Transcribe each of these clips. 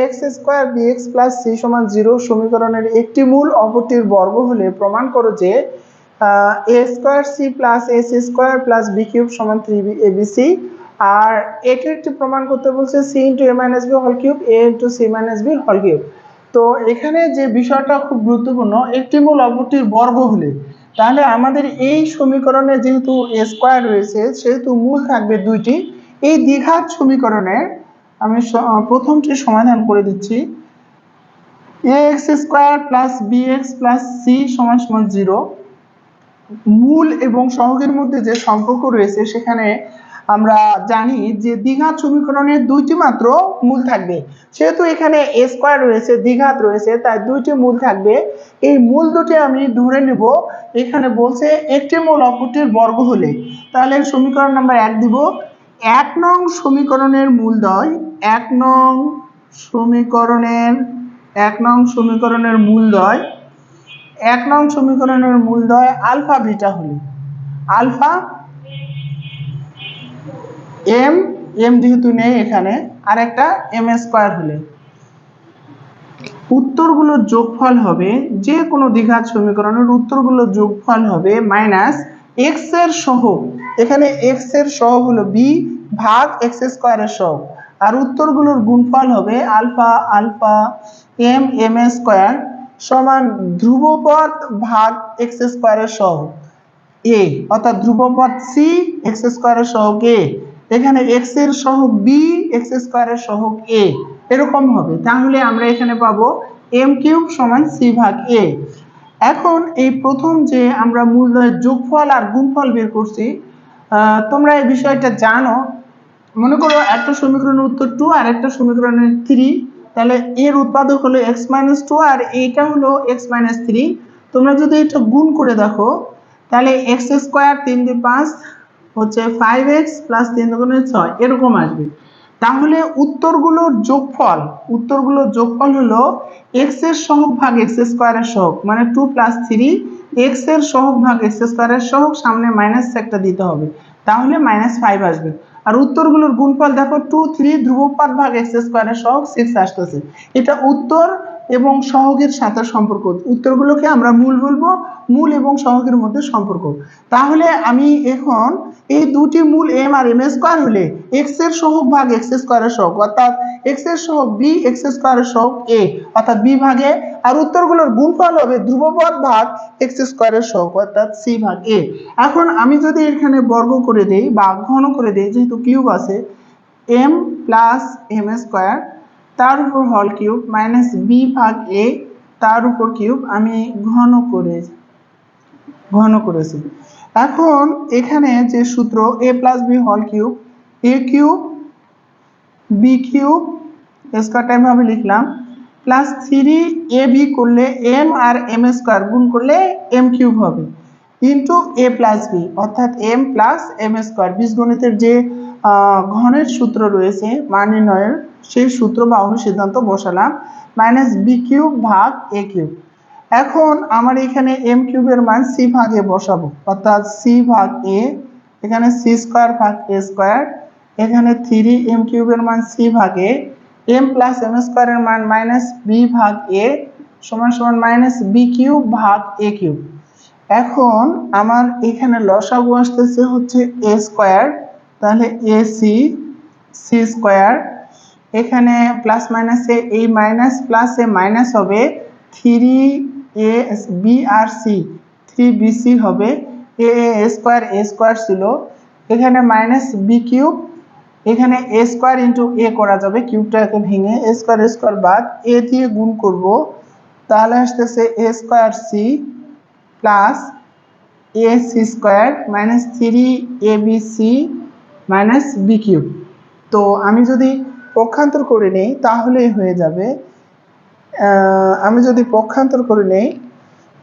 X square b x plus c সমান 0 সমীকরণের একটি মূল অপরটির বর্গ হলে প্রমাণ করো যে a square c plus a c square plus b cube সমান 3b abc। আর এটি একটি প্রমাণ করতে বলছে c into a minus b whole cube a into c minus b whole cube. তো এখানে যে বিষয়টা খুব গুরুত্বপূর্ণ, একটি মূল অপরটির বর্গ হলে, তাহলে আমাদের এই সমীকরণে যেহেতু এ স্কোয়ার রয়েছে সেহেতু মূল থাকবে দুইটি। এই দ্বিঘাত সমীকরণে আমি প্রথমটি সমাধান করে দিচ্ছি। A x square plus b x plus c সমান সমান 0। মূল এবং সহগের মধ্যে যে সম্পর্ক রয়েছে সেখানে আমরা জানি যে দ্বিঘাত সমীকরণের দুইটি মাত্র মূল থাকবে, সেহেতু এখানে এ স্কোয়ার রয়েছে, দ্বিঘাত রয়েছে, তাই দুইটি মূল থাকবে। এই মূল দুটি আমি ধরে নেব। এখানে বলছে একটি মূল অপরটির বর্গ হলে, তাহলে সমীকরণ নাম্বার 1 দিব। 1 নং সমীকরণের মূলদ্বয়, 1 নং সমীকরণের মূলদ্বয়, 1 নং সমীকরণের মূলদ্বয় আলফা বিটা হলে, আলফা এম, এম যেহেতু নেই এখানে, আর একটা এম স্কোয়ার হলে উত্তরগুলোর যোগফল হবে, যে কোনো দ্বিঘাত সমীকরণের উত্তরগুলোর যোগফল হবে মাইনাস এক্স এর সহগ, এখানে এক্স এর সহগ হলো বি ভাগ এক্স স্কোয়ারের সহগ, আর উত্তরগুলোর গুণফল হবে alpha alpha m m square সমান ধ্রুবপদ ভাগ এক্স স্কোয়ারের সহগ এ, অর্থাৎ ধ্রুবপদ সি এক্স স্কোয়ারের সহগ এ, এখানে এক্স এর সহগ বি এক্স স্কোয়ারের সহগ এ, এরকম হবে। তাহলে আমরা এখানে পাবো এম কিউব সমান সি ভাগ এ। এখন এই প্রথম যে আমরা মূলদ্বয়ের যোগফল আর গুণফল বের করছি, তোমরা এই বিষয়টা জানো। মনে করো একটা সমীকরণের উত্তর 2 আর একটা সমীকরণের 3, তাহলে এর উৎপাদক হলো এক্স মাইনাস 2 আর এইটা হলো এক্স মাইনাস 3। তোমরা যদি এটা গুণ করে দেখো তাহলে এক্স স্কোয়ার 3 দিয়ে 5 হচ্ছে 5x প্লাস 3 দুগুণে 6 এরকম আসবে। তাহলে উত্তরগুলোর যোগফল হলো এক্স এর সহগ ভাগ এক্স স্কোয়ারের সহগ, মানে 2 প্লাস 3 এক্স এর সহগ ভাগ এক্স স্কোয়ারের সহগ, সামনে মাইনাস একটা দিতে হবে, তাহলে -5 আসবে। আর উত্তরগুলোর গুণফল দেখো 2 3 ধ্রুবপদ ভাগ এক্স স্কোয়ারের সহগ 6 আসতেছে। এটা উত্তর এবং সহগের সাথে সম্পর্ক। উত্তরগুলোকে আমরা মূল বলবো, মূল এবং সহগের মধ্যে সম্পর্ক। তাহলে আমি এখন এই দুটি মূল এম আর এম স্কোয়ার হলে এক্স এর সহগ ভাগ এক্স স্কোয়ারের সহগ, অর্থাৎ এক্স এর সহগ বি এক্স স্কোয়ারের সহগ এ, অর্থাৎ বি ভাগে, আর উত্তরগুলোর গুণফল হবে ধ্রুবপদ ভাগ এক্স স্কোয়ারের সহগ, অর্থাৎ সি ভাগ এ। এখন আমি যদি এখানে বর্গ করে দেই বা ঘন করে দেই, যেহেতু কিউব আছে, এম প্লাস এম স্কোয়ার তার উপর হল কিউব মাইনাস বি ভাগ এ তার উপর কিউব, আমি ঘন করেছি। এখন এখানে যে সূত্র a plus b whole cube, a cube b cube square time ভাবে লিখলাম, প্লাস 3 এ বি করলে এম আর এম স্কোয়ার গুণ করলে এম কিউব হবে, ইন্টু এ প্লাস বি অর্থাৎ এম প্লাস এম স্কোয়ার। বীজগণিতের যে ঘনের সূত্র রয়েছে মান নির্ণয়ের, সেই সূত্র বা অনুসিদ্ধান্ত বসালাম, মাইনাস বি কিউব ভাগ এ কিউব। এখন আমার এখানে এম কিউবের মান সি ভাগে বসাবো, অর্থাৎ সি ভাগ এ, এখানে সি স্কোয়ার ভাগ এ স্কোয়ার, এখানে 3 এম কিউবের মান সি ভাগে, এম প্লাস এম স্কোয়ারের মান মাইনাস বি ভাগ এ সমান সমান মাইনাস বি কিউব ভাগ এ কিউব। এখন আমার এখানে লসাগু আসতেছে হচ্ছে এ স্কোয়ার, তাহলে এ সি সি স্কোয়ার, এখানে প্লাস মাইনাসে এই মাইনাস প্লাসে মাইনাস হবে 3 a B R C 3 B C হবে, এ স্কোয়ার ছিল, এখানে মাইনাস বি কিউব, এখানে এ স্কোয়ার ইন্টু এ করা যাবে, কিউবটাকে ভেঙে এ স্কোয়ার বাদ এ দিয়ে গুণ করব, তাহলে আসতেছে a square c plus a c square minus 3 a b c minus b cube. তো আমি যদি পক্ষান্তর করে নেই তাহলেই হয়ে যাবে, আমি যদি পক্ষান্তর করে নেই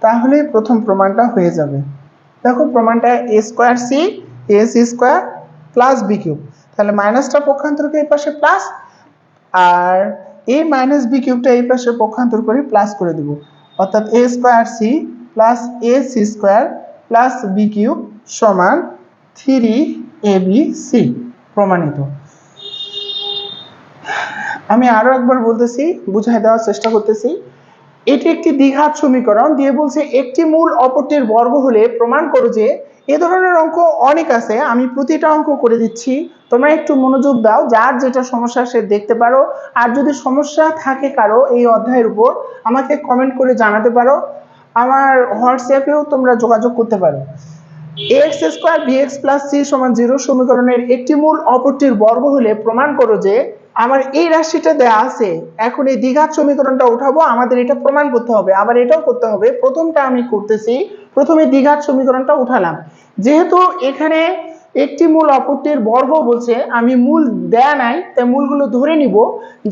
তাহলে প্রথম প্রমাণটা হয়ে যাবে। দেখো প্রমাণটা a square c a c square plus b cube, তাহলে মাইনাসটা পক্ষান্তরকে এই পাশে প্লাস, আর এই মাইনাস বি কিউবটা এই পাশে পক্ষান্তর করে প্লাস করে দেব, অর্থাৎ a square c plus a c square plus b cube সমান 3 এ বি সি, প্রমাণিত। আমি আরো একবার বলতেছি, বুঝাই দেওয়ার চেষ্টা করতেছি। এটি একটি দ্বিঘাত সমীকরণ দিয়ে বলছে একটি মূল অপরটির বর্গ হলে প্রমাণ করো যে, এ ধরনের অঙ্ক অনেক আছে, আমি প্রতিটা অঙ্ক করে দিচ্ছি, তোমরা একটু মনোযোগ দাও, যার যেটা সমস্যা সে দেখতে পারো। আর যদি সমস্যা থাকে কারো এই অধ্যায়ের উপর, আমাকে কমেন্ট করে জানাতে পারো, আমার হোয়াটসঅ্যাপেও তোমরা যোগাযোগ করতে পারো। X square b x plus c সমান 0 সমীকরণের একটি মূল অপরটির বর্গ হলে প্রমাণ করো যে, আমার এই রাশিটা দেয়া আছে, এখন এই দ্বিঘাত সমীকরণটা উঠাবো, আমাদের এটা প্রমাণ করতে হবে, আবার এটাও করতে হবে। প্রথমটা আমি করতেছি, প্রথমে দ্বিঘাত সমীকরণটা উঠালাম। যেহেতু এখানে একটি মূল অপরটির বর্গ বলছে, আমি মূল দেয়া নাই, তাই মূলগুলো ধরে নিব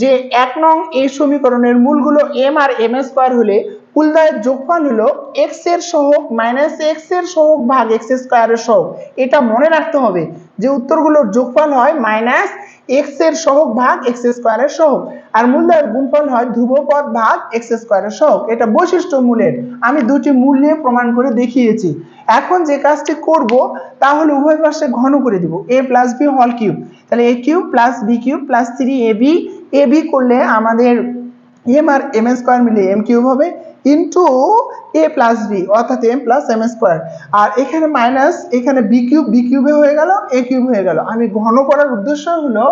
যে 1 নং এই সমীকরণের মূলগুলো m আর m স্কয়ার হলে কুলদায়ের যোগফল হলো x এর সহগ মাইনাস x এর সহগ ভাগ x স্কয়ারের সহগ। এটা মনে রাখতে হবে যে উত্তরগুলোর যোগফল হয় মাইনাস x এর সহগ ভাগ x স্কয়ারের সহগ, আর মূলদয়ের গুণফল হয় ধ্রুবপদ ভাগ x স্কয়ারের সহগ। এটা বৈশিষ্ট্য মূলের, আমি দুটি মূল নিয়ে প্রমাণ করে দেখিয়েছি। এখন যে কাজটি করব তা হলো উভয় পাশে ঘন করে দিব, a plus b whole cube. তাহলে a cube plus b cube plus 3ab করলে আমাদের m আর m স্কয়ার মিলে m কিউব হবে ইনটু a প্লাস বি অর্থাৎ m প্লাস m স্কয়ার। আর এখানে মাইনাস, এখানে বি কিউবে হয়ে গেল, a কিউব হয়ে গেল। আমি ঘন করার উদ্দেশ্য হলো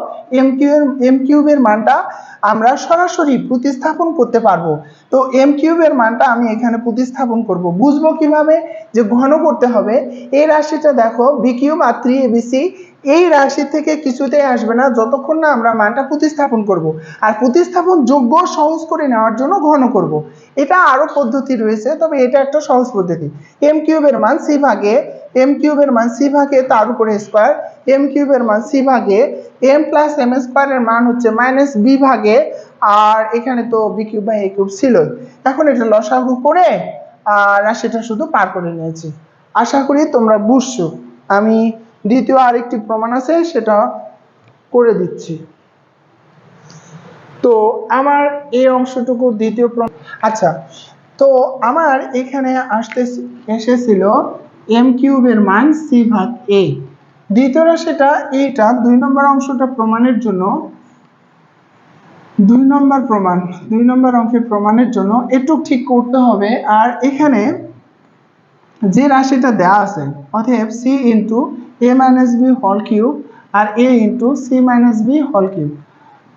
m কিউবের মানটা আমরা সরাসরি প্রতিস্থাপন করতে পারবো। তো m কিউবের মানটা আমি এখানে প্রতিস্থাপন করব। বুঝবো কিভাবে যে ঘন করতে হবে? এই রাশিটা দেখো বি কিউব আর 3abc, এই রাশি থেকে কিছুতেই আসবে না যতক্ষণ না আমরা মানটা প্রতিস্থাপন করব। আর প্রতিস্থাপন যোগ্য সহজ করে নেওয়ার জন্য ঘন করব। এটা আরো পদ্ধতি রয়েছে, তবে এটা একটা সহজ পদ্ধতি। m কিউবের মান c ভাগে, m কিউবের মান c ভাগে তার উপরে স্কয়ার, m কিউবের মান c ভাগে m প্লাস m স্কয়ারের মান হচ্ছে মাইনাস b ভাগে, আর এখানে তো b cube by a cube ছিল। এখন এটা লসাগু করে আর রাশিটা শুধু পার করে নিয়েছি। আশা করি তোমরা বুঝছো। আমি দ্বিতীয় আরেকটি প্রমাণ আছে, সেটা করে দিচ্ছি। তো আমার এই অংশটুকু দ্বিতীয় প্রমাণ। আচ্ছা, তো আমার এখানে এসেছিল m কিউবের মান c ভাগ a। দ্বিতীয় রাশিটা এইটা 2 নম্বর অংশটা প্রমাণের জন্য, 2 নম্বর অঙ্কের প্রমাণের জন্য একটু ঠিক করতে হবে। আর এখানে যে রাশিটা দেয়া আছে, অতএব c into a minus b whole cube আর a into c minus b whole cube.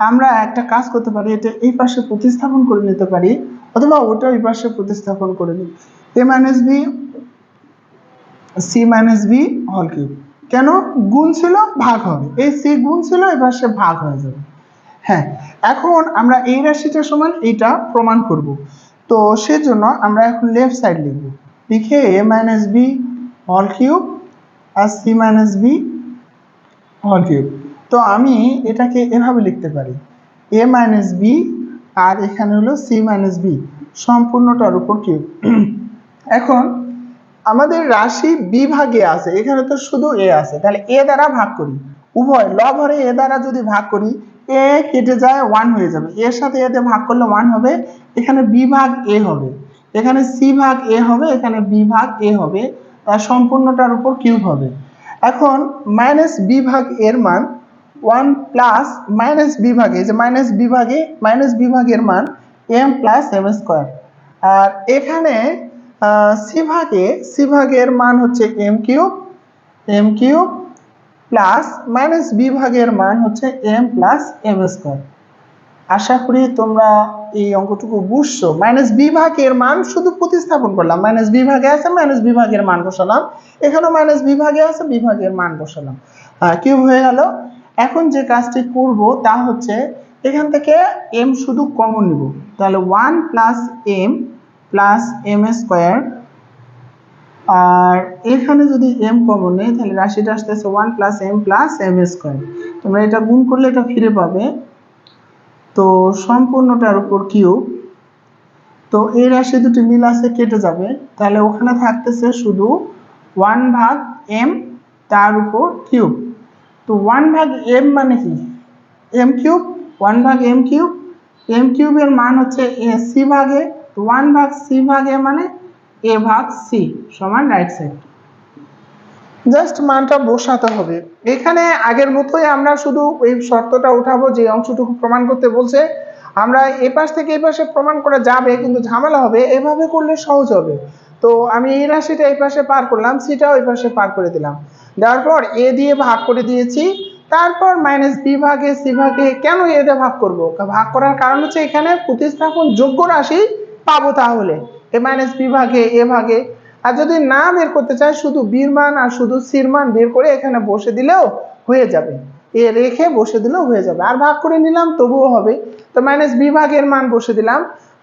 আমরা একটা কাজ করতে পারি, এটা এই পাশে প্রতিস্থাপন করে নিতে পারি, অথবা ওটা এই পাশে প্রতিস্থাপন করে নিই, a minus b c minus b whole cube. কেন? গুণ ছিল ভাগ হবে, এই c গুণ ছিল এই পাশে ভাগ হয়ে যাবে। হ্যাঁ, এখন আমরা এই রাশিটা সমান এইটা প্রমাণ করব। তো সেজন্য আমরা এখন লেফট সাইড লিখব, লিখে a minus b whole cube আর c minus b whole cube. তো আমি এটাকে এভাবে লিখতে পারি, a মাইনাস বি আর এখানে হলো c মাইনাস বি সম্পূর্ণটার উপর কিউব। এখন আমাদের রাশি বি ভাগে আছে, এখানে তো শুধু a আছে, তাহলে a দ্বারা ভাগ করি, উভয় লব হরে a দ্বারা যদি ভাগ করি a কেটে যায় 1 হয়ে যাবে, এর সাথে এতে ভাগ করলে 1 হবে, এখানে b ভাগ a হবে, এখানে c ভাগ a হবে, এখানে b ভাগ a হবে, তার সম্পূর্ণটার উপর কিউব হবে। এখন মাইনাস b ভাগ এর মান 1 প্লাস মাইনাস b ভাগে, যে মাইনাস b ভাগের মান m প্লাস m স্কয়ার। আর এখানে সি ভাগের মান হচ্ছে m cube plus minus b ভাগের মান হচ্ছে m প্লাস m স্কয়ার। আশা করি তোমরা এই অঙ্কটুকু বুঝছো। মাইনাস বি ভাগের মান শুধু প্রতিস্থাপন করলাম, মাইনাস বি ভাগে আছে মাইনাস বি ভাগের মান বসালাম, এখানেও মাইনাস বি ভাগে আছে বি ভাগের মান বসালাম, কিউব হয়ে গেল। এখন যে কাজটি করব তা হচ্ছে এখান থেকে m শুধু কমন নিব, তাহলে 1 plus m plus m square, আর এখানে যদি m কমন নেই তাহলে রাশিটা আসতেছে 1 plus m plus m square. তোমরা এটা গুণ করলে এটা ফিরে পাবে, তো সম্পূর্ণটার উপর কিউব। তো এই রাশি দুটি মিল আছে, কেটে যাবে, তাহলে ওখানে থাকতেছে শুধু 1 ভাগ m তার উপর কিউব। তো 1 ভাগ m মানে কি? m কিউব, 1 ভাগ m কিউব, m কিউবের মান হচ্ছে c ভাগে, 1 ভাগ c ভাগে মানে a ভাগ c সমান রাইট সাইড। জাস্ট মানটা বসাতে হবে। এখানে আগের মতোই আমরা শুধু এই শর্তটা উঠাবো যে অংশটুকু প্রমাণ করতে বলছে, আমরা এ পাশ থেকে এই পাশে প্রমাণ করা যাবে কিন্তু ঝামেলা হবে, এভাবে করলে সহজ হবে। তো আমি এই রাশিটা এই পাশে পার করলাম, সিটাও এই পাশে পার করে দিলাম, দেওয়ার পর এ দিয়ে ভাগ করে দিয়েছি, তারপর মাইনাস বি ভাগে সি ভাগে। কেন এ দিয়ে ভাগ করব? ভাগ করার কারণ হচ্ছে এখানে প্রতিস্থাপন যোগ্য রাশি পাবো, তাহলে এ মাইনাস বি ভাগে এ ভাগে। আর যদি না বের করতে চাই, শুধু বির মান আর শুধু সির মান বের করে এখানে বসে দিলেও হয়ে যাবে, এ রেখে বসে দিলেও হয়ে যাবে, আর ভাগ করে নিলাম তবুও হবে। তো মাইনাস বি ভাগের মান বসে দিলাম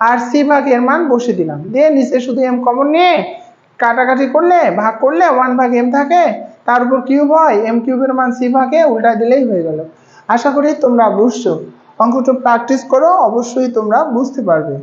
আর সি ভাগের মান বসে দিলাম, দিয়ে নিচে শুধু এম কমন নিয়ে কাটাকাটি করলে ভাগ করলে 1/m থাকে, তার উপর কিউব হয়, এম কিউবের মান সি ভাগে উল্টা দিলেই হয়ে গেল। আশা করি তোমরা বুঝছো। অঙ্কটা প্র্যাকটিস করো, অবশ্যই তোমরা বুঝতে পারবে।